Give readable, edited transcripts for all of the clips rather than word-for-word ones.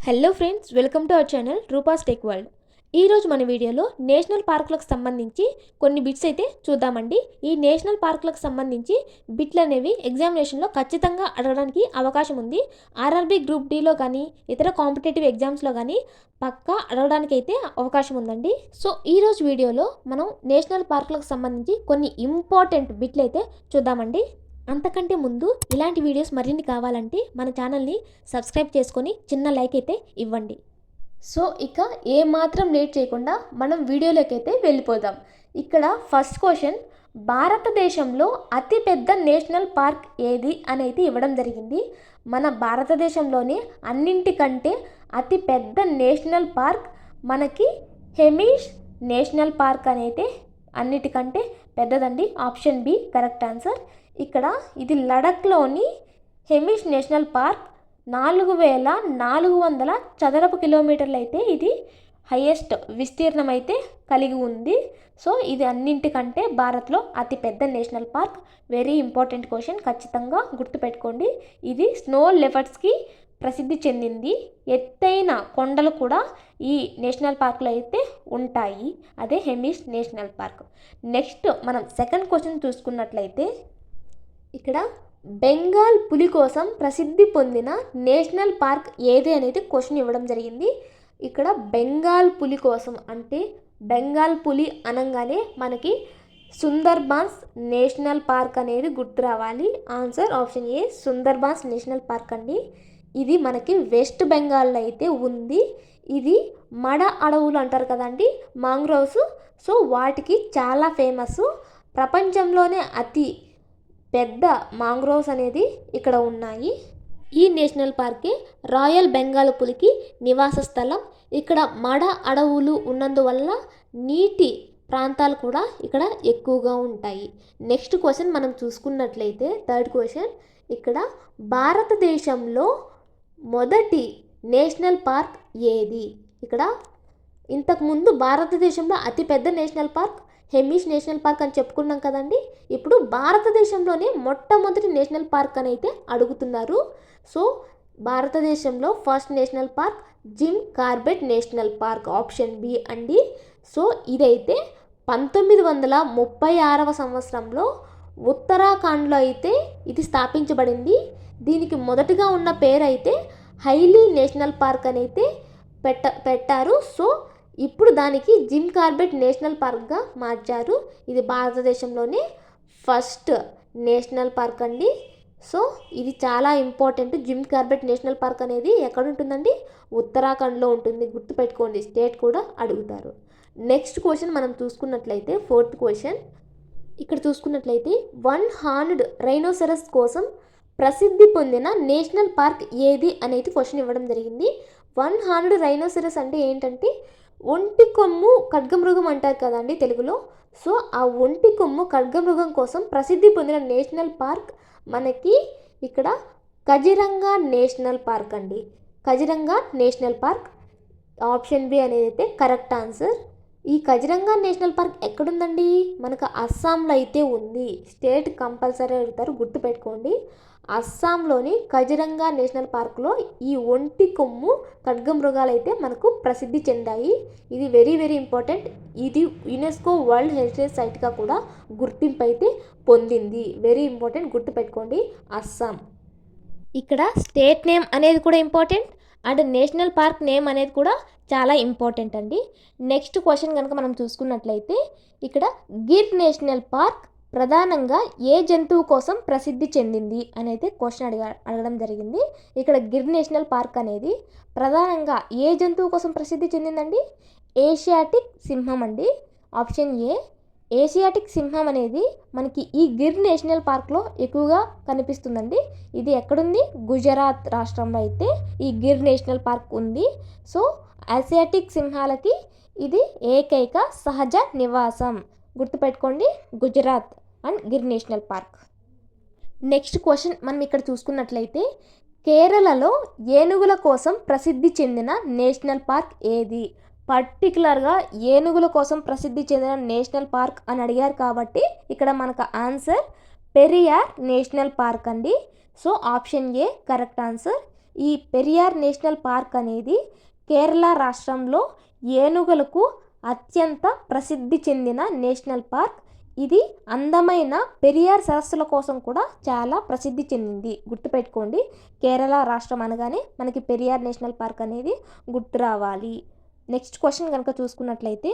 Hello friends, welcome to our channel Rupa's tech world. ఈరోజు మన వీడియోలో నేషనల్ పార్కులకు సంబంధించి కొన్ని బిట్స్ అయితే చూద్దామండి. ఈ నేషనల్ పార్కులకు సంబంధించి బిట్లు అనేవి ఎగ్జామినేషన్లో ఖచ్చితంగా అడగడానికి అవకాశం ఉంది. ఆర్ఆర్బీ గ్రూప్ డీలో కానీ ఇతర కాంపిటేటివ్ ఎగ్జామ్స్లో కానీ పక్కా అడగడానికి అయితే అవకాశం ఉందండి. సో ఈరోజు వీడియోలో మనం నేషనల్ పార్కులకు సంబంధించి కొన్ని ఇంపార్టెంట్ బిట్లు అయితే చూద్దామండి. అంతకంటే ముందు ఇలాంటి వీడియోస్ మరిన్ని కావాలంటే మన ఛానల్ని సబ్స్క్రైబ్ చేసుకొని చిన్న లైక్ అయితే ఇవ్వండి. సో ఇక ఏమాత్రం లేట్ చేయకుండా మనం వీడియోలోకి అయితే వెళ్ళిపోదాం. ఇక్కడ ఫస్ట్ క్వశ్చన్, భారతదేశంలో అతిపెద్ద నేషనల్ పార్క్ ఏది అనేది ఇవ్వడం జరిగింది. మన భారతదేశంలోనే అన్నింటికంటే అతిపెద్ద నేషనల్ పార్క్ మనకి హెమిష్ నేషనల్ పార్క్ అనేది అన్నిటికంటే పెద్దదండి. Option B correct answer. ఇక్కడ ఇది లడఖ్లోని హెమిష్ నేషనల్ పార్క్ 4400 చదరపు కిలోమీటర్లు అయితే ఇది హైయెస్ట్ విస్తీర్ణం అయితే కలిగి ఉంది. సో ఇది అన్నింటికంటే భారత్లో అతిపెద్ద national park. Very important question, ఖచ్చితంగా గుర్తుపెట్టుకోండి. ఇది స్నో లెపర్డ్స్కి ప్రసిద్ధి చెందింది. ఎత్తైన కొండలు కూడా ఈ నేషనల్ పార్క్లో అయితే ఉంటాయి. అదే హెమిష్ నేషనల్ పార్క్. నెక్స్ట్ మనం సెకండ్ క్వశ్చన్ చూసుకున్నట్లయితే ఇక్కడ బెంగాల్ పులి కోసం ప్రసిద్ధి పొందిన నేషనల్ పార్క్ ఏది అనేది క్వశ్చన్ ఇవ్వడం జరిగింది. ఇక్కడ బెంగాల్ పులి కోసం అంటే బెంగాల్ పులి అనగానే మనకి సుందర్బాన్స్ నేషనల్ పార్క్ అనేది గుర్తు రావాలి. ఆన్సర్ ఆప్షన్ ఏ సుందర్బాన్స్ నేషనల్ పార్క్ అండి. ఇది మనకి వెస్ట్ బెంగాల్లో అయితే ఉంది. ఇది మడ అడవులు అంటారు కదండి, మాంగ్రోవ్స్. సో వాటికి చాలా ఫేమస్. ప్రపంచంలోనే అతి పెద్ద మాంగ్రోవ్స్ అనేది ఇక్కడ ఉన్నాయి. ఈ నేషనల్ పార్కే రాయల్ బెంగాల్ పులికి నివాస స్థలం. ఇక్కడ మడ అడవులు ఉన్నందువల్ల నీటి ప్రాంతాలు కూడా ఇక్కడ ఎక్కువగా ఉంటాయి. నెక్స్ట్ క్వశ్చన్ మనం చూసుకున్నట్లయితే థర్డ్ క్వశ్చన్, ఇక్కడ భారతదేశంలో మొదటి నేషనల్ పార్క్ ఏది? ఇక్కడ ఇంతకుముందు భారతదేశంలో అతిపెద్ద నేషనల్ పార్క్ హెమిష్ నేషనల్ పార్క్ అని చెప్పుకున్నాం కదండి. ఇప్పుడు భారతదేశంలోనే మొట్టమొదటి నేషనల్ పార్క్ అని అయితే అడుగుతున్నారు. సో భారతదేశంలో first national park Jim Corbett national park, option B అండి. సో ఇదైతే 1936వ సంవత్సరంలో ఉత్తరాఖండ్లో అయితే ఇది స్థాపించబడింది. దీనికి మొదటిగా ఉన్న పేరు అయితే హైలీ నేషనల్ పార్క్ అని అయితే పెట్టారు. సో ఇప్పుడు దానికి జిమ్ కార్బెట్ నేషనల్ పార్క్గా మార్చారు. ఇది భారతదేశంలోనే ఫస్ట్ నేషనల్ పార్క్ అండి. సో ఇది చాలా important. Gym Corbett national park అనేది ఎక్కడ ఉంటుందండి? ఉత్తరాఖండ్లో ఉంటుంది. గుర్తుపెట్టుకోండి, స్టేట్ కూడా అడుగుతారు. నెక్స్ట్ క్వశ్చన్ మనం చూసుకున్నట్లయితే ఫోర్త్ క్వశ్చన్, ఇక్కడ చూసుకున్నట్లయితే వన్ హార్న్డ్ రైనోసరస్ కోసం ప్రసిద్ధి పొందిన నేషనల్ పార్క్ ఏది అనేది క్వశ్చన్ ఇవ్వడం జరిగింది. వన్ హార్న్డ్ రైనోసరస్ అంటే ఏంటంటే ఒంటి కొమ్ము ఖడ్గమృగం అంటారు కదండి తెలుగులో. సో ఆ ఒంటి కొమ్ము ఖడ్గమృగం కోసం ప్రసిద్ధి పొందిన నేషనల్ పార్క్ మనకి ఇక్కడ కజిరంగా నేషనల్ పార్క్ అండి. Kaziranga national park, option B అనేది అయితే కరెక్ట్ ఆన్సర్. ఈ కజిరంగా నేషనల్ పార్క్ ఎక్కడుందండి? మనకు అస్సాంలో అయితే ఉంది. స్టేట్ కంపల్సరీ అడుగుతారు, గుర్తుపెట్టుకోండి. అస్సాంలోని కజిరంగా నేషనల్ పార్క్లో ఈ ఒంటి కొమ్ము ఖడ్గమృగాలు అయితే మనకు ప్రసిద్ధి చెందాయి. ఇది వెరీ వెరీ ఇంపార్టెంట్. ఇది యునెస్కో వరల్డ్ హెరిటేజ్ సైట్గా కూడా గుర్తింపు అయితే పొందింది. వెరీ ఇంపార్టెంట్, గుర్తుపెట్టుకోండి. అస్సాం. ఇక్కడ స్టేట్ నేమ్ అనేది కూడా important and national park name అనేది కూడా చాలా ఇంపార్టెంట్ అండి. నెక్స్ట్ క్వశ్చన్ కనుక మనం చూసుకున్నట్లయితే ఇక్కడ గిర్ నేషనల్ పార్క్ ప్రధానంగా ఏ జంతువు కోసం ప్రసిద్ధి చెందింది అనేది క్వశ్చన్ అడగడం జరిగింది. ఇక్కడ గిర్ నేషనల్ పార్క్ అనేది ప్రధానంగా ఏ జంతువు కోసం ప్రసిద్ధి చెందిందండి? ఏషియాటిక్ సింహం అండి. ఆప్షన్ ఏ ఏషియాటిక్ సింహం అనేది మనకి ఈ గిర్ నేషనల్ పార్క్లో ఎక్కువగా కనిపిస్తుందండి. ఇది ఎక్కడుంది? గుజరాత్ రాష్ట్రంలో అయితే ఈ గిర్ నేషనల్ పార్క్ ఉంది. సో ఆసియాటిక్ సింహాలకి ఇది ఏకైక సహజ నివాసం. గుర్తుపెట్టుకోండి, Gujarat and Gir national park. Next question మనం ఇక్కడ చూసుకున్నట్లయితే కేరళలో ఏనుగుల కోసం ప్రసిద్ధి చెందిన నేషనల్ పార్క్ ఏది? పర్టికులర్గా ఏనుగుల కోసం ప్రసిద్ధి చెందిన నేషనల్ పార్క్ అని అడిగారు కాబట్టి ఇక్కడ మనకు ఆన్సర్ పెరియార్ నేషనల్ పార్క్ అండి. So option A correct answer. ఈ పెరియార్ నేషనల్ పార్క్ అనేది కేరళ రాష్ట్రంలో ఏనుగులకు అత్యంత ప్రసిద్ధి చెందిన నేషనల్ పార్క్. ఇది అందమైన పెరియార్ సరస్సుల కోసం కూడా చాలా ప్రసిద్ధి చెందింది. గుర్తుపెట్టుకోండి, కేరళ రాష్ట్రం అనగానే మనకి పెరియార్ నేషనల్ పార్క్ అనేది గుర్తు రావాలి. నెక్స్ట్ క్వశ్చన్ కనుక చూసుకున్నట్లయితే,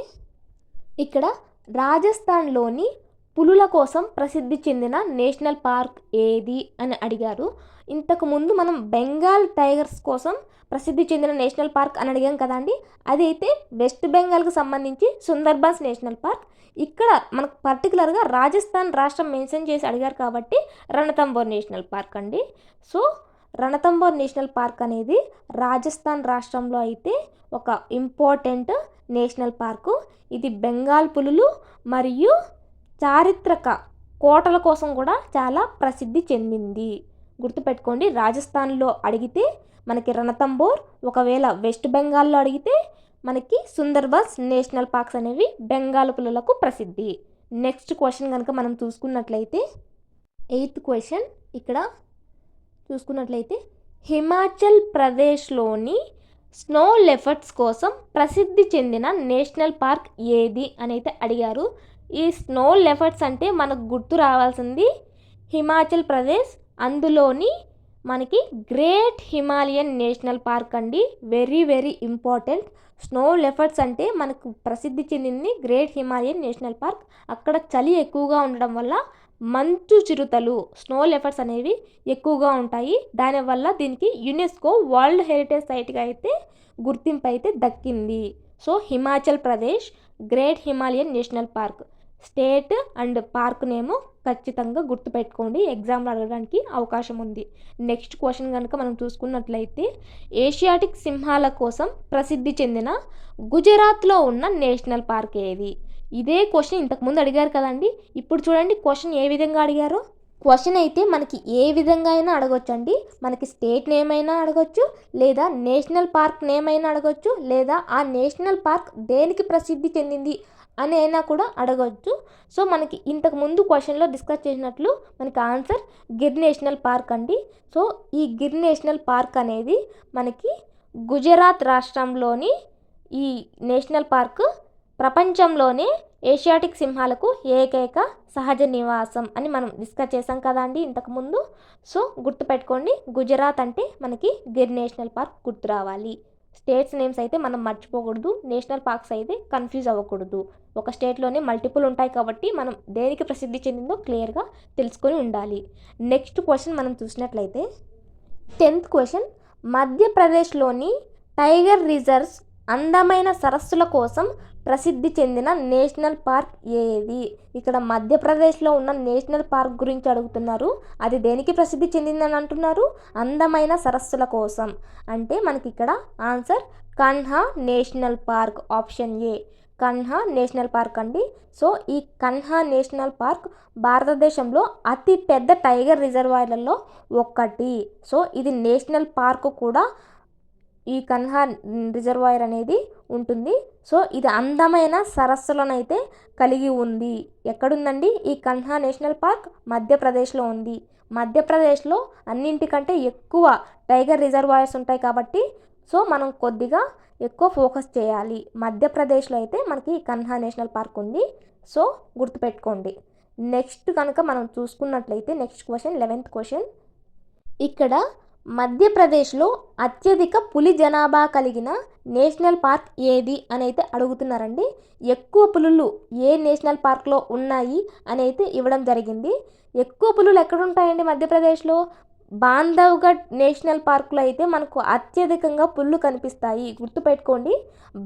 ఇక్కడ రాజస్థాన్లోని పులుల కోసం ప్రసిద్ధి చెందిన నేషనల్ పార్క్ ఏది అని అడిగారు. ఇంతకుముందు మనం బెంగాల్ టైగర్స్ కోసం ప్రసిద్ధి చెందిన నేషనల్ పార్క్ అని అడిగాం కదండి. అదైతే వెస్ట్ బెంగాల్కి సంబంధించి సుందర్బన్స్ నేషనల్ పార్క్. ఇక్కడ మనకు పర్టికులర్గా రాజస్థాన్ రాష్ట్రం మెన్షన్ చేసి అడిగారు కాబట్టి రణతంబోర్ నేషనల్ పార్క్ అండి. సో రణతంబోర్ నేషనల్ పార్క్ అనేది రాజస్థాన్ రాష్ట్రంలో అయితే ఒక ఇంపార్టెంట్ నేషనల్ పార్కు. ఇది బెంగాల్ పులులు మరియు చారిత్రక కోటల కోసం కూడా చాలా ప్రసిద్ధి చెందింది. గుర్తుపెట్టుకోండి, రాజస్థాన్లో అడిగితే మనకి రణతంబోర్, ఒకవేళ వెస్ట్ బెంగాల్లో అడిగితే మనకి సుందర్బన్స్ నేషనల్ పార్క్స్ అనేవి బెంగాల్ పులులకు ప్రసిద్ధి. నెక్స్ట్ క్వశ్చన్ కనుక మనం చూసుకున్నట్లయితే, 8th క్వశ్చన్ ఇక్కడ చూసుకున్నట్లయితే, హిమాచల్ ప్రదేశ్లోని స్నో లెపర్డ్స్ కోసం ప్రసిద్ధి చెందిన నేషనల్ పార్క్ ఏది అని అయితే అడిగారు. ఈ స్నో లెపర్డ్స్ అంటే మనకు గుర్తు రావాల్సింది హిమాచల్ ప్రదేశ్, అందులోని మనకి గ్రేట్ హిమాలయన్ నేషనల్ పార్క్ అండి. Very very important. Snow leopards అంటే మనకు ప్రసిద్ధి చెందింది గ్రేట్ హిమాలయన్ నేషనల్ పార్క్. అక్కడ చలి ఎక్కువగా ఉండడం వల్ల మంచు చిరుతలు స్నో లెపర్డ్స్ అనేవి ఎక్కువగా ఉంటాయి. దానివల్ల దీనికి యునెస్కో వరల్డ్ హెరిటేజ్ సైట్గా అయితే గుర్తింపు అయితే దక్కింది. So Himachal Pradesh great Himalayan national park state and park name ఖచ్చితంగా గుర్తుపెట్టుకోండి, ఎగ్జామ్లో అడగడానికి అవకాశం ఉంది. నెక్స్ట్ క్వశ్చన్ కనుక మనం చూసుకున్నట్లయితే, ఏషియాటిక్ సింహాల కోసం ప్రసిద్ధి చెందిన గుజరాత్లో ఉన్న నేషనల్ పార్క్ ఏది? ఇదే క్వశ్చన్ ఇంతకుముందు అడిగారు కదండి. ఇప్పుడు చూడండి క్వశ్చన్ ఏ విధంగా అడిగారో. క్వశ్చన్ అయితే మనకి ఏ విధంగా అయినా అడగొచ్చండి. మనకి స్టేట్ నేమ్ అయినా అడగొచ్చు, లేదా నేషనల్ పార్క్ నేమ్ అయినా అడగొచ్చు, లేదా ఆ నేషనల్ పార్క్ దేనికి ప్రసిద్ధి చెందింది అని అయినా కూడా అడగవచ్చు. సో మనకి ఇంతకు ముందు క్వశ్చన్లో డిస్కస్ చేసినట్లు మనకి ఆన్సర్ గిర్ నేషనల్ పార్క్ అండి. సో ఈ గిర్ నేషనల్ పార్క్ అనేది మనకి గుజరాత్ రాష్ట్రంలోని ఈ నేషనల్ పార్క్ ప్రపంచంలోనే ఏషియాటిక్ సింహాలకు ఏకైక సహజ నివాసం అని మనం డిస్కస్ చేసాం కదా అండి ఇంతకుముందు. సో గుర్తుపెట్టుకోండి, గుజరాత్ అంటే మనకి గిర్ నేషనల్ పార్క్ గుర్తు రావాలి. స్టేట్స్ నేమ్స్ అయితే మనం మర్చిపోకూడదు, నేషనల్ పార్క్స్ అయితే కన్ఫ్యూజ్ అవ్వకూడదు. ఒక స్టేట్లోనే మల్టిపుల్ ఉంటాయి కాబట్టి మనం దేనికి ప్రసిద్ధి చెందిందో క్లియర్గా తెలుసుకొని ఉండాలి. నెక్స్ట్ క్వశ్చన్ మనం చూసినట్లయితే, 10th క్వశ్చన్, మధ్యప్రదేశ్లోని టైగర్ రిజర్వ్స్ అందమైన సరస్సుల కోసం ప్రసిద్ధి చెందిన నేషనల్ పార్క్ ఏది? ఇక్కడ మధ్యప్రదేశ్లో ఉన్న నేషనల్ పార్క్ గురించి అడుగుతున్నారు. అది దేనికి ప్రసిద్ధి చెందిందని అంటున్నారు? అందమైన సరస్సుల కోసం. అంటే మనకి ఇక్కడ answer Kanha national park, option A Kanha national park అండి. సో ఈ కన్హా నేషనల్ పార్క్ భారతదేశంలో అతి పెద్ద టైగర్ రిజర్వాయర్లలో ఒకటి. సో ఇది నేషనల్ పార్క్ కూడా ఈ కన్హా రిజర్వాయర్ అనేది ఉంటుంది. సో ఇది అందమైన సరస్సులనైతే కలిగి ఉంది. ఎక్కడుందండి ఈ కన్హా నేషనల్ పార్క్? మధ్యప్రదేశ్లో ఉంది. మధ్యప్రదేశ్లో అన్నింటికంటే ఎక్కువ టైగర్ రిజర్వాయర్స్ ఉంటాయి కాబట్టి సో మనం కొద్దిగా ఎక్కువ ఫోకస్ చేయాలి. మధ్యప్రదేశ్లో అయితే మనకి కన్హా నేషనల్ పార్క్ ఉంది. సో గుర్తుపెట్టుకోండి. నెక్స్ట్ కనుక మనం చూసుకున్నట్లయితే నెక్స్ట్ క్వశ్చన్ 11th క్వశ్చన్, ఇక్కడ మధ్యప్రదేశ్లో అత్యధిక పులి జనాభా కలిగిన నేషనల్ పార్క్ ఏది అని అయితే అడుగుతున్నారండి. ఎక్కువ పులులు ఏ నేషనల్ పార్క్లో ఉన్నాయి అని అయితే ఇవ్వడం జరిగింది. ఎక్కువ పులులు ఎక్కడుంటాయండి మధ్యప్రదేశ్లో? బాంధవ్గఢ్ నేషనల్ పార్క్లో అయితే మనకు అత్యధికంగా పులులు కనిపిస్తాయి. గుర్తుపెట్టుకోండి,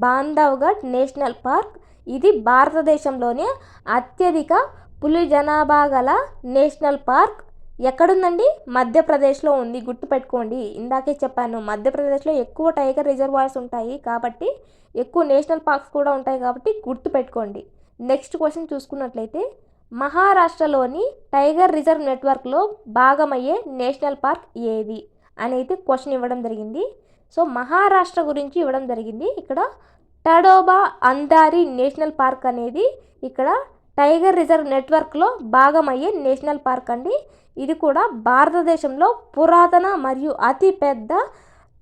బాంధవ్గఢ్ నేషనల్ పార్క్ ఇది భారతదేశంలోనే అత్యధిక పులి జనాభా గల నేషనల్ పార్క్. ఎక్కడుందండి? మధ్యప్రదేశ్లో ఉంది. గుర్తుపెట్టుకోండి, ఇందాకే చెప్పాను మధ్యప్రదేశ్లో ఎక్కువ టైగర్ రిజర్వాయర్స్ ఉంటాయి కాబట్టి ఎక్కువ నేషనల్ పార్క్స్ కూడా ఉంటాయి కాబట్టి గుర్తుపెట్టుకోండి. నెక్స్ట్ క్వశ్చన్ చూసుకున్నట్లయితే, మహారాష్ట్రలోని టైగర్ రిజర్వ్ నెట్వర్క్లో భాగమయ్యే నేషనల్ పార్క్ ఏది అని అయితే క్వశ్చన్ ఇవ్వడం జరిగింది. సో మహారాష్ట్ర గురించి ఇవ్వడం జరిగింది. ఇక్కడ టడోబా అందారి నేషనల్ పార్క్ అనేది ఇక్కడ టైగర్ రిజర్వ్ నెట్వర్క్లో భాగమయ్యే నేషనల్ పార్క్ అండి. ఇది కూడా భారతదేశంలో పురాతన మరియు అతి పెద్ద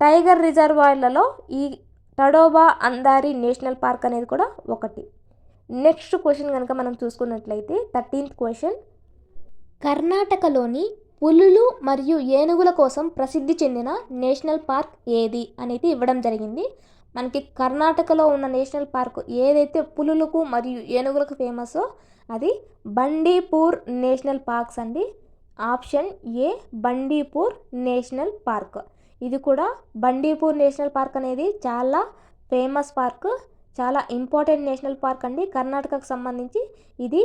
టైగర్ రిజర్వాయర్లలో ఈ తడోబా అందారి నేషనల్ పార్క్ అనేది కూడా ఒకటి. నెక్స్ట్ క్వశ్చన్ కనుక మనం చూసుకున్నట్లయితే 13th క్వశ్చన్, కర్ణాటకలోని పులులు మరియు ఏనుగుల కోసం ప్రసిద్ధి చెందిన నేషనల్ పార్క్ ఏది అనేది ఇవ్వడం జరిగింది. మనకి కర్ణాటకలో ఉన్న నేషనల్ పార్క్ ఏదైతే పులులకు మరియు ఏనుగులకు ఫేమసో అది బండీపూర్ నేషనల్ పార్క్స్ అండి. ఆప్షన్ ఏ బండీపూర్ నేషనల్ పార్క్. ఇది కూడా బండీపూర్ నేషనల్ పార్క్ అనేది చాలా ఫేమస్ పార్క్, చాలా ఇంపార్టెంట్ నేషనల్ పార్క్ అండి కర్ణాటకకు సంబంధించి. ఇది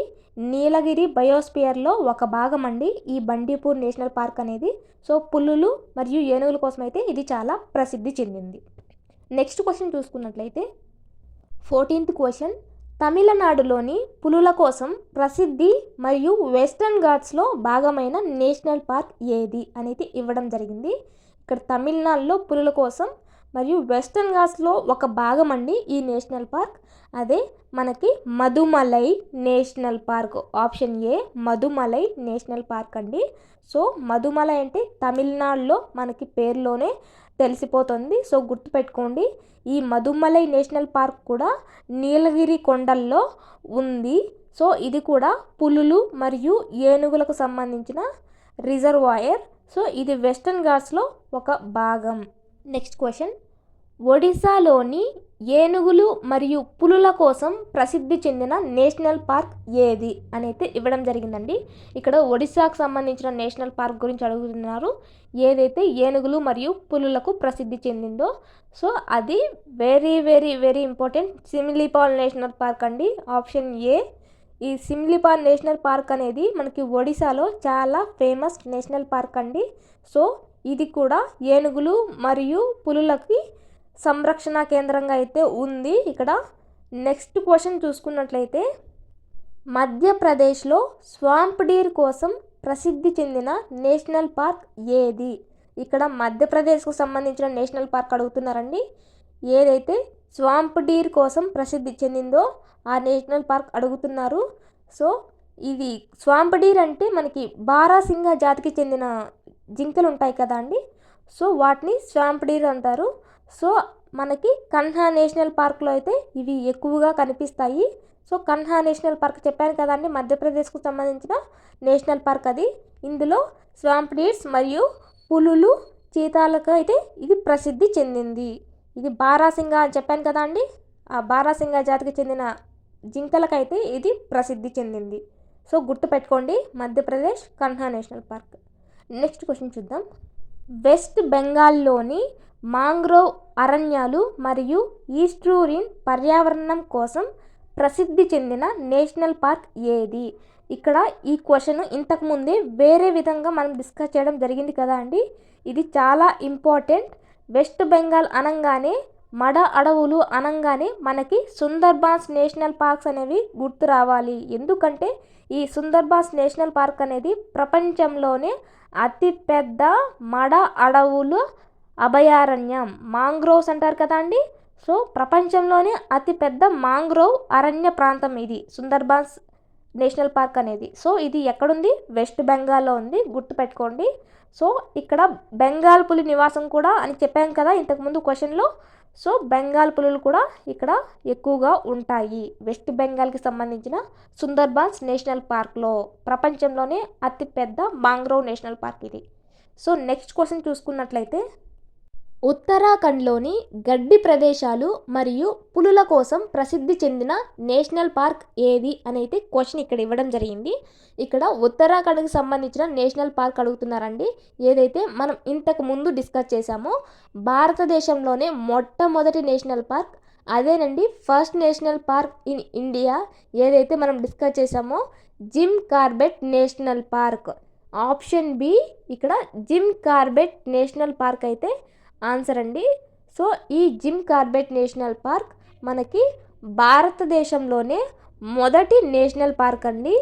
నీలగిరి బయోస్పియర్లో ఒక భాగం అండి ఈ బండీపూర్ నేషనల్ పార్క్ అనేది. సో పులులు మరియు ఏనుగుల కోసం అయితే ఇది చాలా ప్రసిద్ధి చెందింది. నెక్స్ట్ క్వశ్చన్ చూసుకున్నట్లయితే 14th క్వశ్చన్, తమిళనాడులోని పులుల కోసం ప్రసిద్ధి మరియు వెస్టర్న్ ఘాట్స్లో భాగమైన నేషనల్ పార్క్ ఏది అనేది ఇవ్వడం జరిగింది. ఇక్కడ తమిళనాడులో పులుల కోసం మరియు వెస్టర్న్ ఘాట్స్లో ఒక భాగం అండి ఈ నేషనల్ పార్క్. అదే మనకి Mudumalai national park. Option A Mudumalai national park అండి. సో మధుమలై అంటే తమిళనాడులో మనకి పేరులోనే తెలిసిపోతుంది. సో గుర్తుపెట్టుకోండి, ఈ మధుమలై నేషనల్ పార్క్ కూడా నీలగిరి కొండల్లో ఉంది. సో ఇది కూడా పులులు మరియు ఏనుగులకు సంబంధించిన రిజర్వాయర్. సో ఇది వెస్టర్న్ ఘాట్స్లో ఒక భాగం. నెక్స్ట్ క్వశ్చన్, ఒడిశాలోని ఏనుగులు మరియు పులుల కోసం ప్రసిద్ధి చెందిన నేషనల్ పార్క్ ఏది అనేది ఇవ్వడం జరిగిందండి. ఇక్కడ ఒడిశాకు సంబంధించిన నేషనల్ పార్క్ గురించి అడుగుతున్నారు, ఏదైతే ఏనుగులు మరియు పులులకు ప్రసిద్ధి చెందిందో. సో అది very very very important, Similipal national park అండి. Option A. ఈ సిమిలీపాల్ నేషనల్ పార్క్ అనేది మనకి ఒడిశాలో చాలా ఫేమస్ నేషనల్ పార్క్ అండి. సో ఇది కూడా ఏనుగులు మరియు పులులకి సంరక్షణ కేంద్రంగా అయితే ఉంది ఇక్కడ. నెక్స్ట్ క్వశ్చన్ చూసుకున్నట్లయితే, మధ్యప్రదేశ్లో స్వాంప్ డీర్ కోసం ప్రసిద్ధి చెందిన నేషనల్ పార్క్ ఏది? ఇక్కడ మధ్యప్రదేశ్కు సంబంధించిన నేషనల్ పార్క్ అడుగుతున్నారండి. ఏదైతే స్వాంప్ డీర్ కోసం ప్రసిద్ధి చెందిందో ఆ నేషనల్ పార్క్ అడుగుతున్నారు. సో ఇది స్వాంప్ డీర్ అంటే మనకి బారాసింగా జాతికి చెందిన జింకలు ఉంటాయి కదా అండి. సో వాటిని స్వాంప్ డీర్ అంటారు. సో మనకి కన్హా నేషనల్ పార్క్లో అయితే ఇవి ఎక్కువగా కనిపిస్తాయి. సో కన్హా నేషనల్ పార్క్ చెప్పాను కదండి, మధ్యప్రదేశ్కు సంబంధించిన నేషనల్ పార్క్ అది. ఇందులో స్వాంప్ డీర్స్ మరియు పులులు, చీతాలకు అయితే ఇది ప్రసిద్ధి చెందింది. ఇది బారాసింగా అని చెప్పాను కదా అండి, ఆ బారాసింగా జాతికి చెందిన జింకలకైతే ఇది ప్రసిద్ధి చెందింది. సో గుర్తుపెట్టుకోండి, Madhya Pradesh Kanha national park. Next question చూద్దాం. వెస్ట్ బెంగాల్లోని మాంగ్రోవ్ అరణ్యాలు మరియు ఈస్ట్రూరిన్ పర్యావరణం కోసం ప్రసిద్ధి చెందిన నేషనల్ పార్క్ ఏది? ఇక్కడ ఈ క్వశ్చన్ ఇంతకుముందే వేరే విధంగా మనం డిస్కస్ చేయడం జరిగింది కదా అండి. ఇది చాలా ఇంపార్టెంట్. వెస్ట్ బెంగాల్ అనగానే, మడ అడవులు అనగానే మనకి సుందర్బాన్స్ నేషనల్ పార్క్స్ అనేవి గుర్తు రావాలి. ఎందుకంటే ఈ సుందర్బాన్స్ నేషనల్ పార్క్ అనేది ప్రపంచంలోనే అతిపెద్ద మడ అడవులు అభయారణ్యం. మాంగ్రోవ్స్ అంటారు కదా అండి. సో ప్రపంచంలోనే అతిపెద్ద మాంగ్రోవ్ అరణ్య ప్రాంతం ఇది సుందర్బాన్స్ నేషనల్ పార్క్ అనేది. సో ఇది ఎక్కడుంది? వెస్ట్ బెంగాల్లో ఉంది, గుర్తుపెట్టుకోండి. సో ఇక్కడ బెంగాల్ పులి నివాసం కూడా అని చెప్పాం కదా ఇంతకుముందు క్వశ్చన్లో. సో బెంగాల్ పులులు కూడా ఇక్కడ ఎక్కువగా ఉంటాయి వెస్ట్ బెంగాల్కి సంబంధించిన సుందర్బాన్స్ నేషనల్ పార్క్లో. ప్రపంచంలోనే అతిపెద్ద మాంగ్రోవ్ నేషనల్ పార్క్ ఇది. సో నెక్స్ట్ క్వశ్చన్ చూసుకున్నట్లయితే, ఉత్తరాఖండ్లోని గడ్డి ప్రదేశాలు మరియు పులుల కోసం ప్రసిద్ధి చెందిన నేషనల్ పార్క్ ఏది అనేది క్వశ్చన్ ఇక్కడ ఇవ్వడం జరిగింది. ఇక్కడ ఉత్తరాఖండ్కి సంబంధించిన నేషనల్ పార్క్ అడుగుతున్నారండి. ఏదైతే మనం ఇంతకు ముందు డిస్కస్ చేశామో భారతదేశంలోనే మొట్టమొదటి నేషనల్ పార్క్ అదేనండి, first national park in India. ఏదైతే మనం డిస్కస్ చేశామో Jim Corbett national park. Option B ఇక్కడ జిమ్ కార్బెట్ నేషనల్ పార్క్ అయితే ఆన్సర్ అండి. సో ఈ జిమ్ కార్బెట్ నేషనల్ పార్క్ మనకి భారతదేశంలోనే మొదటి నేషనల్ పార్క్ అండి.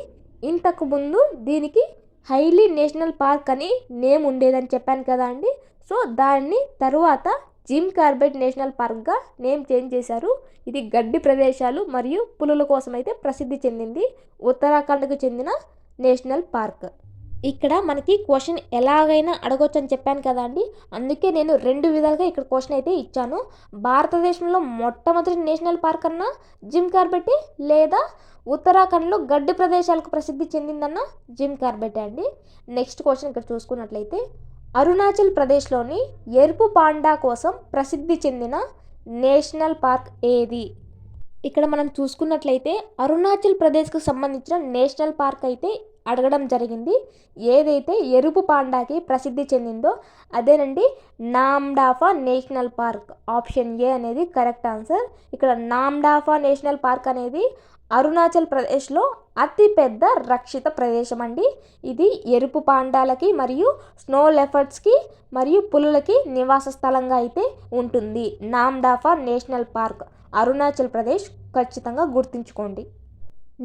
ఇంతకు ముందు దీనికి హైలీ నేషనల్ పార్క్ అని నేమ్ ఉండేదని చెప్పాను కదా అండి. సో దాన్ని తరువాత జిమ్ కార్బెట్ నేషనల్ పార్క్గా నేమ్ చేంజ్ చేశారు. ఇది గడ్డి ప్రదేశాలు మరియు పులుల కోసం అయితే ప్రసిద్ధి చెందింది. ఉత్తరాఖండ్కు చెందిన నేషనల్ పార్క్. ఇక్కడ మనకి క్వశ్చన్ ఎలాగైనా అడగొచ్చు అని చెప్పాను కదా అండి, అందుకే నేను 2 విధాలుగా ఇక్కడ క్వశ్చన్ అయితే ఇచ్చాను. భారతదేశంలో మొట్టమొదటి నేషనల్ పార్క్ అన్న జిమ్ కార్బెట్, లేదా ఉత్తరాఖండ్లో గడ్డి ప్రదేశాలకు ప్రసిద్ధి చెందిందన్న జిమ్ కార్బెట్ అండి. నెక్స్ట్ క్వశ్చన్ ఇక్కడ చూసుకున్నట్లయితే, అరుణాచల్ ప్రదేశ్లోని ఎరుపు పాండా కోసం ప్రసిద్ధి చెందిన నేషనల్ పార్క్ ఏది? ఇక్కడ మనం చూసుకున్నట్లయితే అరుణాచల్ ప్రదేశ్కు సంబంధించిన నేషనల్ పార్క్ అయితే అడగడం జరిగింది. ఏదైతే ఎరుపు పాండాకి ప్రసిద్ధి చెందిందో అదేనండి నామ్డాఫా నేషనల్ పార్క్. ఆప్షన్ ఏ అనేది కరెక్ట్ ఆన్సర్. ఇక్కడ నామ్డాఫా నేషనల్ పార్క్ అనేది అరుణాచల్ ప్రదేశ్లో అతిపెద్ద రక్షిత ప్రదేశం అండి. ఇది ఎరుపు పాండాలకి మరియు స్నో లెపర్డ్స్కి మరియు పులులకి నివాస స్థలంగా అయితే ఉంటుంది. నామ్డాఫా నేషనల్ పార్క్, అరుణాచల్ ప్రదేశ్. ఖచ్చితంగా గుర్తుంచుకోండి.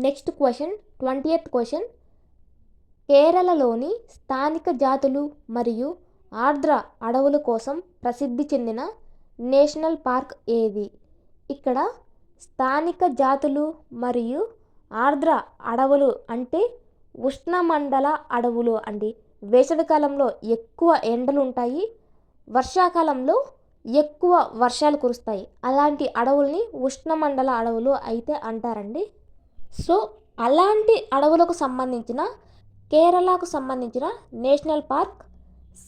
Next question, 20th question. కేరళలోని స్థానిక జాతులు మరియు ఆర్ద్ర అడవుల కోసం ప్రసిద్ధి చెందిన నేషనల్ పార్క్ ఏది? ఇక్కడ స్థానిక జాతులు మరియు ఆర్ద్ర అడవులు అంటే ఉష్ణమండల అడవులు అండి. వేసవికాలంలో ఎక్కువ ఎండలు ఉంటాయి, వర్షాకాలంలో ఎక్కువ వర్షాలు కురుస్తాయి. అలాంటి అడవుల్ని ఉష్ణమండల అడవులు అయితే అంటారండి. సో అలాంటి అడవులకు సంబంధించిన కేరళకు సంబంధించిన national park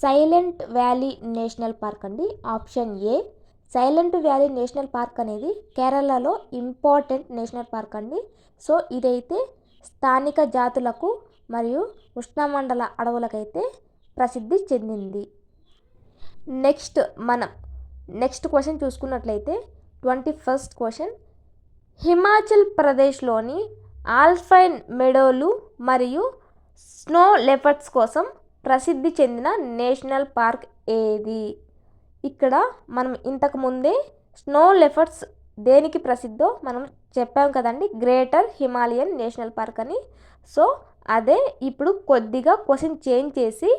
Silent Valley national park అండి. Option A. Silent Valley national park అనేది కేరళలో ఇంపార్టెంట్ నేషనల్ పార్క్ అండి. సో ఇదైతే స్థానిక జాతులకు మరియు ఉష్ణమండల అడవులకైతే ప్రసిద్ధి చెందింది. నెక్స్ట్ క్వశ్చన్ చూసుకున్నట్లయితే 21st క్వశ్చన్. హిమాచల్ ప్రదేశ్లోని ఆల్పైన్ మెడోలు మరియు స్నో లెపర్డ్స్ కోసం ప్రసిద్ధి చెందిన నేషనల్ పార్క్ ఏది? ఇక్కడ మనం ఇంతకు ముందే స్నో లెపర్డ్స్ దేనికి ప్రసిద్ధో మనం చెప్పాం కదండి, గ్రేటర్ హిమాలయన్ నేషనల్ పార్క్ అని. సో అదే ఇప్పుడు కొద్దిగా క్వశ్చన్ చేంజ్ చేసి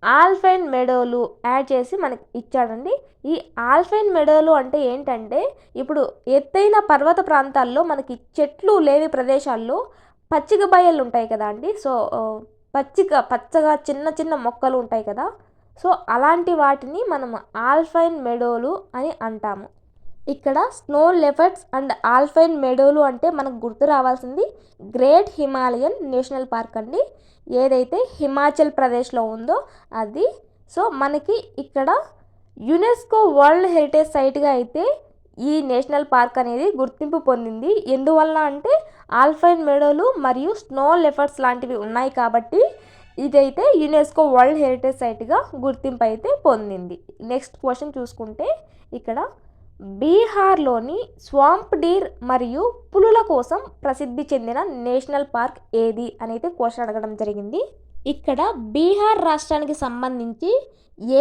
ఆల్పైన్ మెడోలు యాడ్ చేసి మనకి ఇచ్చాడండి. ఈ ఆల్పైన్ మెడోలు అంటే ఏంటంటే, ఇప్పుడు ఎత్తైన పర్వత ప్రాంతాల్లో మనకి చెట్లు లేని ప్రదేశాల్లో పచ్చిక బయళ్ళు ఉంటాయి కదా అండి. సో పచ్చగా చిన్న చిన్న మొక్కలు ఉంటాయి కదా. సో అలాంటి వాటిని మనం ఆల్పైన్ మెడోలు అని అంటాము. ఇక్కడ స్నో లెపర్డ్స్ అండ్ ఆల్పైన్ మెడోలు అంటే మనకు గుర్తు రావాల్సింది గ్రేట్ హిమాలయన్ నేషనల్ పార్క్ అండి, ఏదైతే హిమాచల్ ప్రదేశ్లో ఉందో అది. సో మనకి ఇక్కడ యునెస్కో వరల్డ్ హెరిటేజ్ సైట్గా అయితే ఈ నేషనల్ పార్క్ అనేది గుర్తింపు పొందింది. ఎందువల్ల అంటే ఆల్పైన్ మెడోలు మరియు స్నో లెపర్డ్స్ లాంటివి ఉన్నాయి కాబట్టి ఇదైతే యునెస్కో వరల్డ్ హెరిటేజ్ సైట్గా గుర్తింపు అయితే పొందింది. నెక్స్ట్ క్వశ్చన్ చూసుకుంటే, ఇక్కడ బీహార్లోని స్వాంప్ డీర్ మరియు పులుల కోసం ప్రసిద్ధి చెందిన నేషనల్ పార్క్ ఏది అనేది క్వశ్చన్ అడగడం జరిగింది. ఇక్కడ బీహార్ రాష్ట్రానికి సంబంధించి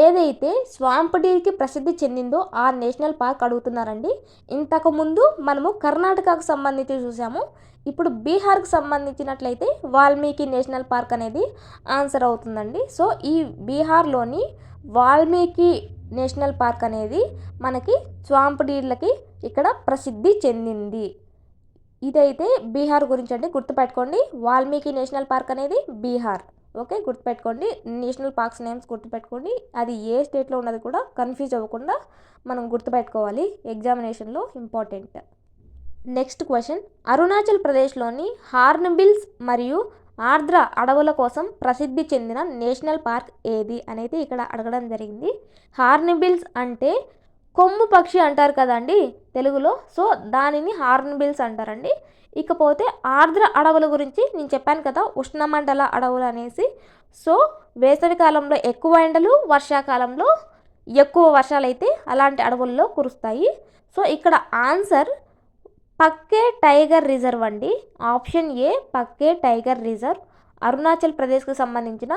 ఏదైతే స్వాంప్ డీర్కి ప్రసిద్ధి చెందిందో ఆ నేషనల్ పార్క్ అడుగుతున్నారండి. ఇంతకుముందు మనము కర్ణాటకకు సంబంధించి చూసాము, ఇప్పుడు బీహార్కి సంబంధించినట్లయితే వాల్మీకి నేషనల్ పార్క్ అనేది ఆన్సర్ అవుతుందండి. సో ఈ బీహార్లోని వాల్మీకి నేషనల్ పార్క్ అనేది మనకి స్వాంప్ డీర్లకి ఇక్కడ ప్రసిద్ధి చెందింది. ఇదైతే బీహార్ గురించి అండి, గుర్తుపెట్టుకోండి. వాల్మీకి నేషనల్ పార్క్ అనేది బీహార్. ఓకే, గుర్తుపెట్టుకోండి. నేషనల్ పార్క్స్ నేమ్స్ గుర్తుపెట్టుకోండి. అది ఏ స్టేట్లో ఉన్నది కూడా కన్ఫ్యూజ్ అవ్వకుండా మనం గుర్తుపెట్టుకోవాలి, ఎగ్జామినేషన్లో ఇంపార్టెంట్. నెక్స్ట్ క్వశ్చన్, అరుణాచల్ ప్రదేశ్లోని హార్న్బిల్స్ మరియు ఆర్ద్ర అడవుల కోసం ప్రసిద్ధి చెందిన నేషనల్ పార్క్ ఏది అనేది ఇక్కడ అడగడం జరిగింది. హార్న్బిల్స్ అంటే కొమ్ము పక్షి అంటారు కదండి తెలుగులో, సో దానిని హార్న్బిల్స్ అంటారండి. ఇకపోతే ఆర్ద్ర అడవుల గురించి నేను చెప్పాను కదా, ఉష్ణమండల అడవులు అనేసి. సో వేసవికాలంలో ఎక్కువ ఎండలు, వర్షాకాలంలో ఎక్కువ వర్షాలు అయితే అలాంటి అడవుల్లో కురుస్తాయి. సో ఇక్కడ ఆన్సర్ పక్కే టైగర్ రిజర్వ్ అండి. Option A Pakke tiger reserve, Arunachal ప్రదేశ్కి సంబంధించిన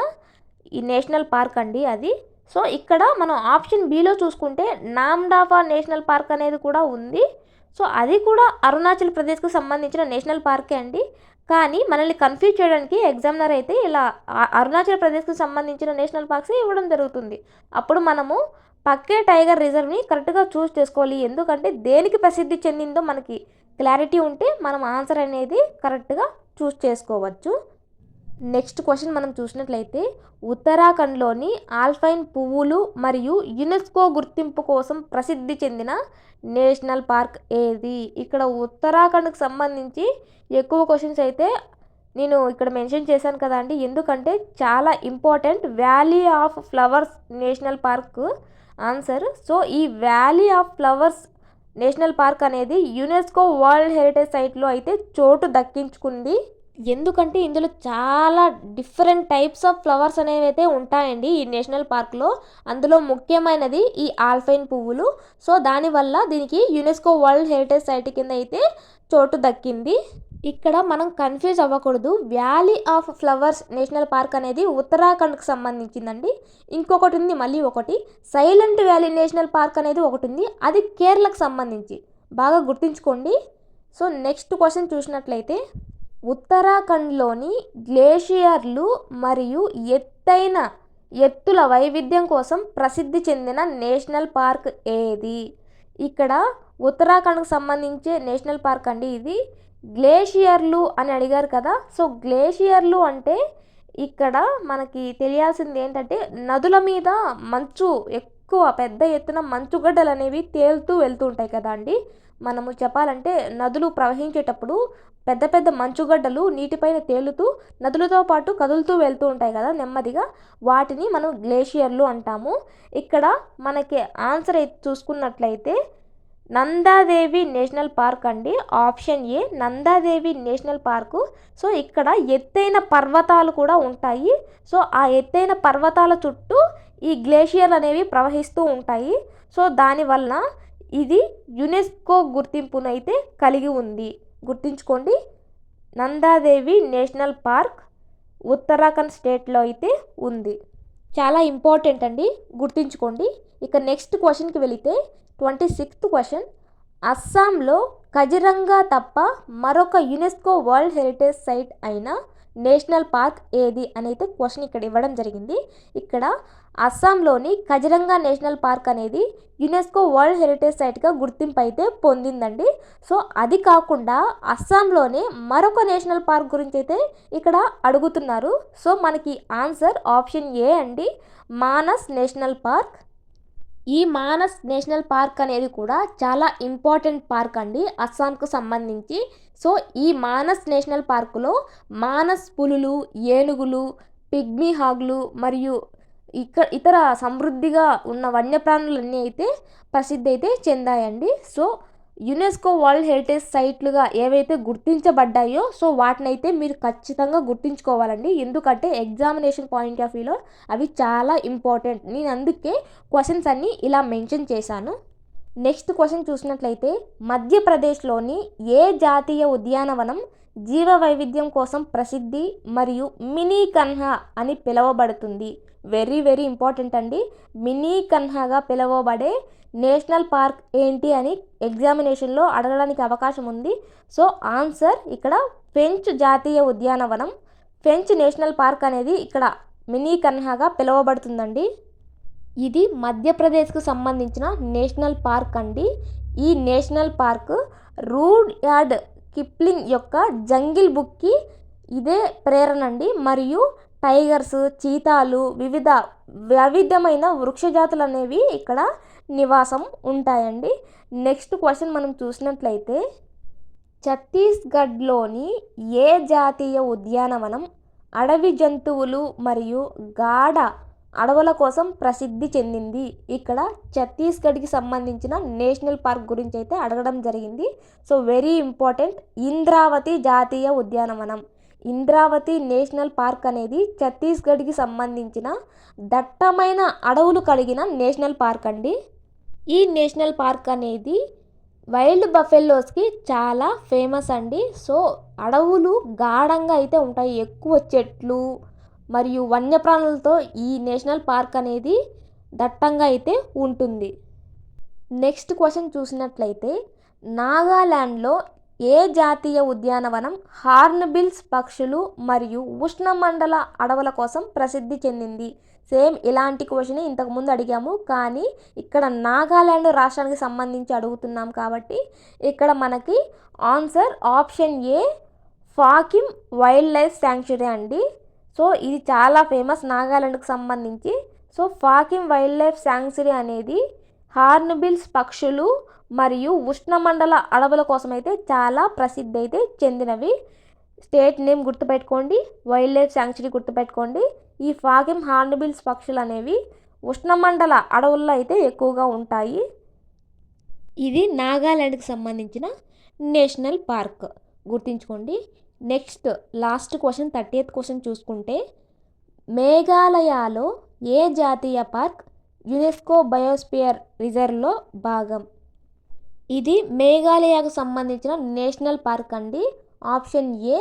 ఈ నేషనల్ పార్క్ అండి అది. సో ఇక్కడ మనం ఆప్షన్ బిలో చూసుకుంటే నామ్డాఫా నేషనల్ పార్క్ అనేది కూడా ఉంది. సో అది కూడా అరుణాచల్ ప్రదేశ్కి సంబంధించిన నేషనల్ పార్కే అండి. కానీ మనల్ని కన్ఫ్యూజ్ చేయడానికి ఎగ్జామినర్ అయితే ఇలా అరుణాచల్ ప్రదేశ్కి సంబంధించిన నేషనల్ పార్క్స్ ఇవ్వడం జరుగుతుంది. అప్పుడు మనము పక్కే టైగర్ రిజర్వ్ని కరెక్ట్గా చూస్ చేసుకోవాలి. ఎందుకంటే దేనికి ప్రసిద్ధి చెందిందో మనకి క్లారిటీ ఉంటే మనం ఆన్సర్ అనేది కరెక్ట్గా చూస్ చేసుకోవచ్చు. నెక్స్ట్ క్వశ్చన్ మనం చూసినట్లయితే ఉత్తరాఖండ్లోని ఆల్పైన్ పువ్వులు మరియు యునెస్కో గుర్తింపు కోసం ప్రసిద్ధి చెందిన నేషనల్ పార్క్ ఏది? ఇక్కడ ఉత్తరాఖండ్కి సంబంధించి ఎక్కువ క్వశ్చన్స్ అయితే నేను ఇక్కడ మెన్షన్ చేశాను కదా అండి, ఎందుకంటే చాలా important. Valley of Flowers national park answer. So ఈ Valley of Flowers national park అనేది యునెస్కో వరల్డ్ హెరిటేజ్ సైట్లో అయితే చోటు దక్కించుకుంది. ఎందుకంటే ఇందులో చాలా డిఫరెంట్ టైప్స్ ఆఫ్ ఫ్లవర్స్ అనేవి అయితే ఉంటాయండి ఈ నేషనల్ పార్క్లో. అందులో ముఖ్యమైనది ఈ ఆల్పైన్ పువ్వులు. సో దానివల్ల దీనికి యునెస్కో వరల్డ్ హెరిటేజ్ సైట్ కింద అయితే చోటు దక్కింది. ఇక్కడ మనం కన్ఫ్యూజ్ అవ్వకూడదు. Valley of Flowers national park అనేది ఉత్తరాఖండ్కి సంబంధించిందండి. ఇంకొకటి ఉంది, మళ్ళీ ఒకటి సైలెంట్ వ్యాలీ నేషనల్ పార్క్ అనేది ఒకటి ఉంది, అది కేరళకు సంబంధించి. బాగా గుర్తుంచుకోండి. సో నెక్స్ట్ క్వశ్చన్ చూసినట్లయితే ఉత్తరాఖండ్లోని గ్లేషియర్లు మరియు ఎత్తుల వైవిధ్యం కోసం ప్రసిద్ధి చెందిన నేషనల్ పార్క్ ఏది? ఇక్కడ ఉత్తరాఖండ్కి సంబంధించే నేషనల్ పార్క్ అండి ఇది. గ్లేషియర్లు అని అడిగారు కదా. సో గ్లేషియర్లు అంటే ఇక్కడ మనకి తెలియాల్సింది ఏంటంటే నదుల మీద మంచు ఎక్కువ పెద్ద ఎత్తున మంచుగడ్డలు అనేవి తేలుతూ వెళ్తూ ఉంటాయి కదా అండి. మనము చెప్పాలంటే నదులు ప్రవహించేటప్పుడు పెద్ద పెద్ద మంచుగడ్డలు నీటిపైన తేలుతూ నదులతో పాటు కదులుతూ వెళ్తూ ఉంటాయి కదా నెమ్మదిగా, వాటిని మనం గ్లేషియర్లు అంటాము. ఇక్కడ మనకి ఆన్సర్ చూసుకున్నట్లయితే నందాదేవి నేషనల్ పార్క్ అండి. ఆప్షన్ ఏ నందాదేవి నేషనల్ పార్కు. సో ఇక్కడ ఎత్తైన పర్వతాలు కూడా ఉంటాయి. సో ఆ ఎత్తైన పర్వతాల చుట్టూ ఈ గ్లేషియర్లు అనేవి ప్రవహిస్తూ ఉంటాయి. సో దానివల్ల ఇది యునెస్కో గుర్తింపునైతే కలిగి ఉంది. గుర్తుంచుకోండి, నందాదేవి నేషనల్ పార్క్ ఉత్తరాఖండ్ స్టేట్లో అయితే ఉంది. చాలా ఇంపార్టెంట్ అండి, గుర్తుంచుకోండి. ఇక నెక్స్ట్ క్వశ్చన్కి వెళితే 26th క్వశ్చన్. అస్సాంలో కజిరంగా తప్ప మరొక యునెస్కో వరల్డ్ హెరిటేజ్ సైట్ అయిన నేషనల్ పార్క్ ఏది అనేది క్వశ్చన్ ఇక్కడ ఇవ్వడం జరిగింది. ఇక్కడ అస్సాంలోని కజిరంగా నేషనల్ పార్క్ అనేది యునెస్కో వరల్డ్ హెరిటేజ్ సైట్గా గుర్తింపు అయితే పొందిందండి. సో అది కాకుండా అస్సాంలోనే మరొక నేషనల్ పార్క్ గురించి అయితే ఇక్కడ అడుగుతున్నారు. సో మనకి ఆన్సర్ ఆప్షన్ ఏ అండి, మానస్ నేషనల్ పార్క్. ఈ మానస్ నేషనల్ పార్క్ అనేది కూడా చాలా ఇంపార్టెంట్ పార్క్ అండి అస్సాంకు సంబంధించి. సో ఈ మానస్ నేషనల్ పార్కులో మానస్ పులులు, ఏనుగులు, పిగ్మీ హాగ్లు మరియు ఇతర సమృద్ధిగా ఉన్న వన్యప్రాణులన్నీ అయితే ప్రసిద్ధి అయితే చెందాయండి. సో యునెస్కో వరల్డ్ హెరిటేజ్ సైట్లుగా ఏవైతే గుర్తించబడ్డాయో సో వాటినైతే మీరు ఖచ్చితంగా గుర్తుంచుకోవాలండి. ఎందుకంటే ఎగ్జామినేషన్ పాయింట్ ఆఫ్ వ్యూలో అవి చాలా ఇంపార్టెంట్. నేను అందుకే క్వశ్చన్స్ అన్నీ ఇలా మెన్షన్ చేశాను. నెక్స్ట్ క్వశ్చన్ చూసినట్లయితే మధ్యప్రదేశ్లోని ఏ జాతీయ ఉద్యానవనం జీవ వైవిధ్యం కోసం ప్రసిద్ధి మరియు మినీ కన్హా అని పిలువబడుతుంది? వెరీ వెరీ ఇంపార్టెంట్ అండి. మినీ కన్హాగా పిలువబడే నేషనల్ పార్క్ ఏంటి అని ఎగ్జామినేషన్లో అడగడానికి అవకాశం ఉంది. సో ఆన్సర్ ఇక్కడ పెంచ్ జాతీయ ఉద్యానవనం, పెంచ్ నేషనల్ పార్క్ అనేది ఇక్కడ మినీ కన్హాగా పిలువబడుతుందండి. ఇది మధ్యప్రదేశ్కు సంబంధించిన నేషనల్ పార్క్ అండి. ఈ నేషనల్ పార్క్ రూడ్యార్డ్ కిప్లింగ్ యొక్క జంగిల్ బుక్కి ఇదే ప్రేరణ అండి. మరియు టైగర్స్, చీతాలు, వైవిధ్యమైన వృక్షజాతులు అనేవి ఇక్కడ నివాసం ఉంటాయండి. నెక్స్ట్ క్వశ్చన్ మనం చూసినట్లయితే ఛత్తీస్గఢ్లోని ఏ జాతీయ ఉద్యానవనం అడవి జంతువులు మరియు గాఢ అడవుల కోసం ప్రసిద్ధి చెందింది? ఇక్కడ ఛత్తీస్గఢ్కి సంబంధించిన నేషనల్ పార్క్ గురించి అయితే అడగడం జరిగింది. సో వెరీ ఇంపార్టెంట్, ఇంద్రావతి జాతీయ ఉద్యానవనం. ఇంద్రావతి నేషనల్ పార్క్ అనేది ఛత్తీస్గఢ్కి సంబంధించిన దట్టమైన అడవులు కలిగిన నేషనల్ పార్క్ అండి. ఈ నేషనల్ పార్క్ అనేది వైల్డ్ బఫెల్లోస్కి చాలా ఫేమస్ అండి. సో అడవులు గాఢంగా అయితే ఉంటాయి, ఎక్కువ చెట్లు మరియు వన్యప్రాణులతో ఈ నేషనల్ పార్క్ అనేది దట్టంగా అయితే ఉంటుంది. నెక్స్ట్ క్వశ్చన్ చూసినట్లయితే నాగాల్యాండ్లో ఏ జాతీయ ఉద్యానవనం హార్న్బిల్స్ పక్షులు మరియు ఉష్ణమండల అడవుల కోసం ప్రసిద్ధి చెందింది? సేమ్ ఇలాంటి క్వశ్చన్ ఇంతకుముందు అడిగాము, కానీ ఇక్కడ నాగాలాండ్ రాష్ట్రానికి సంబంధించి అడుగుతున్నాం కాబట్టి ఇక్కడ మనకి answer option A Fakim wildlife sanctuary అండి. సో ఇది చాలా ఫేమస్ నాగాలాండ్కి సంబంధించి. So Fakim wildlife sanctuary అనేది హార్న్బిల్స్ పక్షులు మరియు ఉష్ణమండల అడవుల కోసం అయితే చాలా ప్రసిద్ధి అయితే చెందినవి. స్టేట్ నేమ్ గుర్తుపెట్టుకోండి, వైల్డ్ లైఫ్ శాంక్చురీ గుర్తుపెట్టుకోండి. ఈ ఫాకిమ్ హార్న్బిల్స్ పక్షులు అనేవి ఉష్ణమండల అడవుల్లో అయితే ఎక్కువగా ఉంటాయి. ఇది నాగాలాండ్కి సంబంధించిన నేషనల్ పార్క్, గుర్తుంచుకోండి. Next last question 30th question చూసుకుంటే, మేఘాలయలో ఏ జాతీయ పార్క్ యునెస్కో బయోస్పియర్ రిజర్వ్లో భాగం? ఇది మేఘాలయకు సంబంధించిన నేషనల్ పార్క్ అండి. ఆప్షన్ ఏ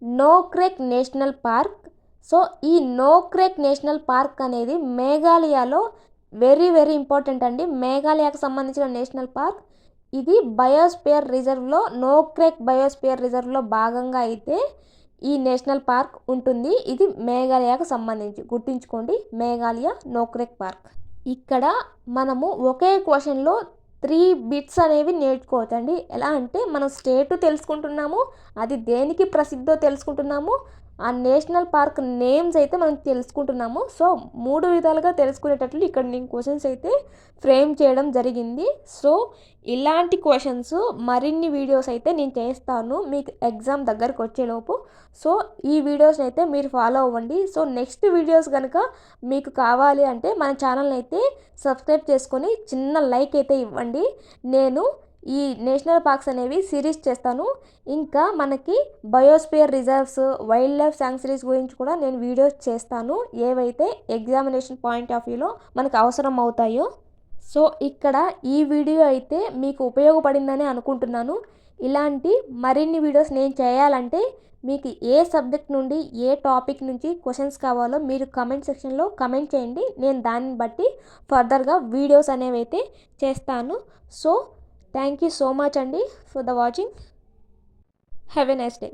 నోక్రెక్ నేషనల్ పార్క్. సో ఈ నోక్రెక్ నేషనల్ పార్క్ అనేది మేఘాలయలో వెరీ వెరీ ఇంపార్టెంట్ అండి. మేఘాలయకు సంబంధించిన నేషనల్ పార్క్. ఇది బయోస్పియర్ రిజర్వ్లో, నోక్రెక్ బయోస్పియర్ రిజర్వ్లో భాగంగా అయితే ఈ నేషనల్ పార్క్ ఉంటుంది. ఇది మేఘాలయకు సంబంధించి, గుర్తుంచుకోండి, మేఘాలయ నోక్రెక్ పార్క్. ఇక్కడ మనము ఒకే క్వశ్చన్లో 3 బిట్స్ అనేవి నేర్చుకోవచ్చండి. ఎలా అంటే మనం స్టేటు తెలుసుకుంటున్నాము, అది దేనికి ప్రసిద్ధో తెలుసుకుంటున్నాము, ఆ నేషనల్ పార్క్ నేమ్స్ అయితే మనం తెలుసుకుంటున్నాము. సో 3 విధాలుగా తెలుసుకునేటట్లు ఇక్కడ నేను క్వశ్చన్స్ అయితే ఫ్రేమ్ చేయడం జరిగింది. సో ఇలాంటి క్వశ్చన్స్ మరిన్ని వీడియోస్ అయితే నేను చేస్తాను మీకు ఎగ్జామ్ దగ్గరకు వచ్చేలోపు. సో ఈ వీడియోస్ని అయితే మీరు ఫాలో అవ్వండి. సో నెక్స్ట్ వీడియోస్ కనుక మీకు కావాలి అంటే మన ఛానల్ని అయితే సబ్స్క్రైబ్ చేసుకొని చిన్న లైక్ అయితే ఇవ్వండి. నేను ఈ నేషనల్ పార్క్స్ అనేవి సిరీస్ చేస్తాను. ఇంకా మనకి biosphere reserves, wild life sanctuaries గురించి కూడా నేను వీడియోస్ చేస్తాను, ఏవైతే ఎగ్జామినేషన్ పాయింట్ ఆఫ్ వ్యూలో మనకు అవసరం అవుతాయో. సో ఇక్కడ ఈ వీడియో అయితే మీకు ఉపయోగపడిందని అనుకుంటున్నాను. ఇలాంటి మరిన్ని వీడియోస్ నేను చేయాలంటే మీకు ఏ సబ్జెక్ట్ నుండి, ఏ టాపిక్ నుంచి క్వశ్చన్స్ కావాలో మీరు కమెంట్ సెక్షన్లో కమెంట్ చేయండి. నేను దాన్ని బట్టి ఫర్దర్గా వీడియోస్ అనేవి అయితే చేస్తాను. So thank you so much అండి for the watching. Have a nice day.